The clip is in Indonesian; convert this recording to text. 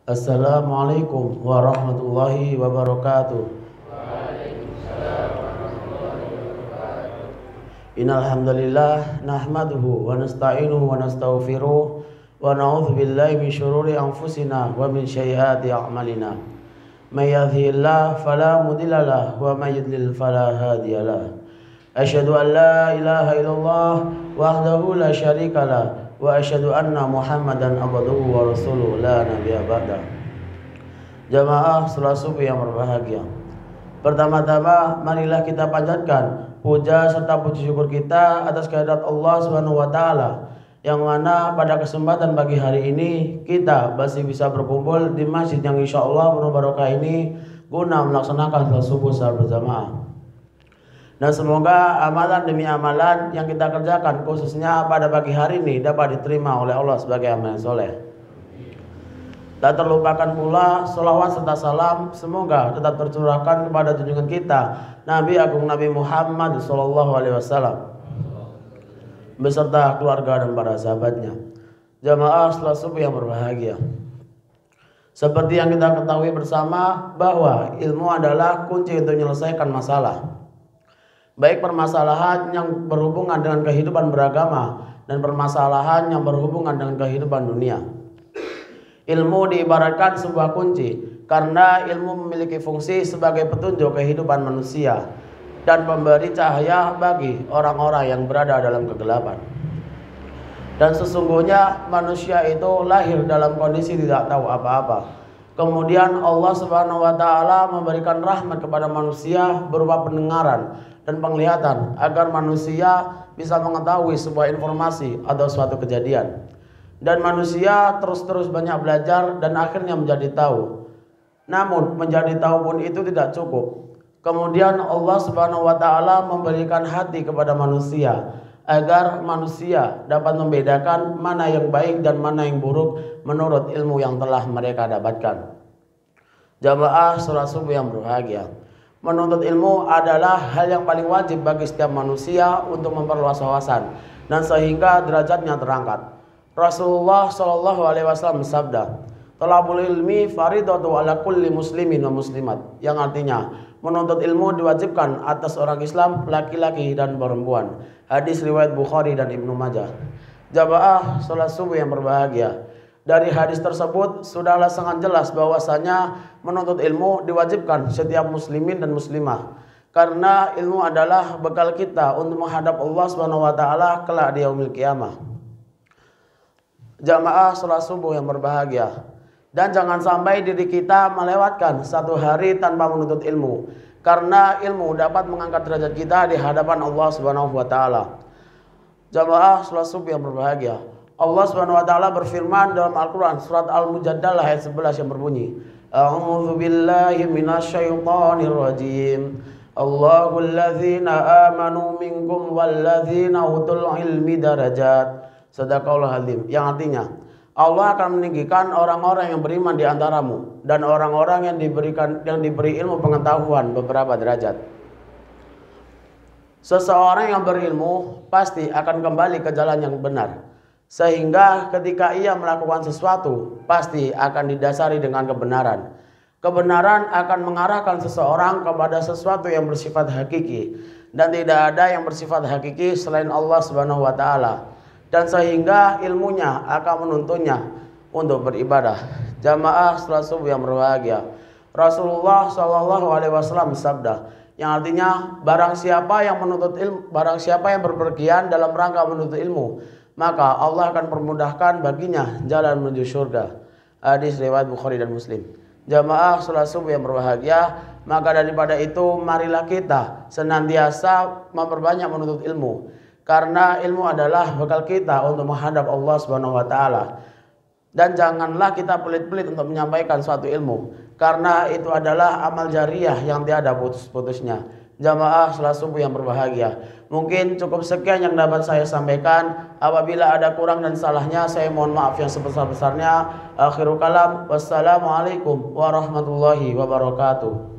Assalamualaikum warahmatullahi wabarakatuh. Innal hamdalillah nahmaduhu wa nasta'inuhu wa nastaghfiruh wa na'udzu billahi min syururi anfusina wa min sayyiati a'malina. May yahdihillahu fala mudilla lahu wa may yudlil fala hadiya lahu. Asyhadu an la ilaha illallah wahdahu la syarika lahu wa asyhadu anna Muhammadan abduhu wa rasuluhu la nabiyya ba'da. Jamaah salat subuh yang berbahagia. Pertama-tama marilah kita panjatkan puja serta puji syukur kita atas kehadirat Allah Subhanahu wa taala yang mana pada kesempatan pagi hari ini kita masih bisa berkumpul di masjid yang insyaallah penuh barokah ini guna melaksanakan salat subuh secara berjamaah. Dan semoga amalan demi amalan yang kita kerjakan khususnya pada pagi hari ini dapat diterima oleh Allah sebagai amalan soleh. Tak terlupakan pula salawat serta salam semoga tetap tercurahkan kepada junjungan kita Nabi Agung Nabi Muhammad SAW beserta keluarga dan para sahabatnya. Jamaah salat subuh yang berbahagia. Seperti yang kita ketahui bersama bahwa ilmu adalah kunci untuk menyelesaikan masalah. Baik permasalahan yang berhubungan dengan kehidupan beragama dan permasalahan yang berhubungan dengan kehidupan dunia. Ilmu diibaratkan sebuah kunci karena ilmu memiliki fungsi sebagai petunjuk kehidupan manusia dan memberi cahaya bagi orang-orang yang berada dalam kegelapan. Dan sesungguhnya manusia itu lahir dalam kondisi tidak tahu apa-apa. Kemudian Allah Subhanahu wa taala memberikan rahmat kepada manusia berupa pendengaran dan penglihatan agar manusia bisa mengetahui sebuah informasi atau suatu kejadian. Dan manusia terus-terus banyak belajar dan akhirnya menjadi tahu. Namun menjadi tahu pun itu tidak cukup. Kemudian Allah Subhanahu wa taala memberikan hati kepada manusia agar manusia dapat membedakan mana yang baik dan mana yang buruk menurut ilmu yang telah mereka dapatkan. Jamaah salat subuh yang berbahagia. Menuntut ilmu adalah hal yang paling wajib bagi setiap manusia untuk memperluas wawasan dan sehingga derajatnya terangkat. Rasulullah Shallallahu Alaihi Wasallam bersabda, "Thalabul ilmi faridatu ala kulli muslimin wa muslimat," yang artinya menuntut ilmu diwajibkan atas orang Islam laki-laki dan perempuan. Hadis riwayat Bukhari dan Ibnu Majah. Jamaah salat subuh yang berbahagia. Dari hadis tersebut sudahlah sangat jelas bahwasanya menuntut ilmu diwajibkan setiap muslimin dan muslimah. Karena ilmu adalah bekal kita untuk menghadap Allah Subhanahu wa taala kelak di yaumil qiyamah. Jamaah salat subuh yang berbahagia. Dan jangan sampai diri kita melewatkan satu hari tanpa menuntut ilmu. Karena ilmu dapat mengangkat derajat kita di hadapan Allah Subhanahu wa taala. Jamaah salat subuh yang berbahagia. Allah Subhanahu wa taala berfirman dalam Al-Qur'an surat Al-Mujadalah ayat 11 yang berbunyi, A'udzu billahi minasyaitonir rajim. Allahul ladzina amanu minkum walladzina utul ilmi darajat. Shadaqallahul azim. Yang artinya Allah akan meninggikan orang-orang yang beriman di antaramu dan orang-orang yang diberi ilmu pengetahuan beberapa derajat. Seseorang yang berilmu pasti akan kembali ke jalan yang benar. Sehingga ketika ia melakukan sesuatu pasti akan didasari dengan kebenaran. Kebenaran akan mengarahkan seseorang kepada sesuatu yang bersifat hakiki dan tidak ada yang bersifat hakiki selain Allah Subhanahu wa taala. Dan sehingga ilmunya akan menuntunnya untuk beribadah. Jamaah salat subuh yang berbahagia. Rasulullah Shallallahu Alaihi Wasallam bersabda, yang artinya barang siapa yang berpergian dalam rangka menuntut ilmu, maka Allah akan permudahkan baginya jalan menuju surga. Hadis riwayat Bukhari dan Muslim. Jamaah salat subuh yang berbahagia, maka daripada itu marilah kita senantiasa memperbanyak menuntut ilmu. Karena ilmu adalah bekal kita untuk menghadap Allah Subhanahu wa taala. Dan janganlah kita pelit-pelit untuk menyampaikan suatu ilmu, karena itu adalah amal jariah yang tiada putus-putusnya. Jamaah salat subuh yang berbahagia. Mungkin cukup sekian yang dapat saya sampaikan. Apabila ada kurang dan salahnya, saya mohon maaf yang sebesar-besarnya. Akhirul kalam. Wassalamualaikum warahmatullahi wabarakatuh.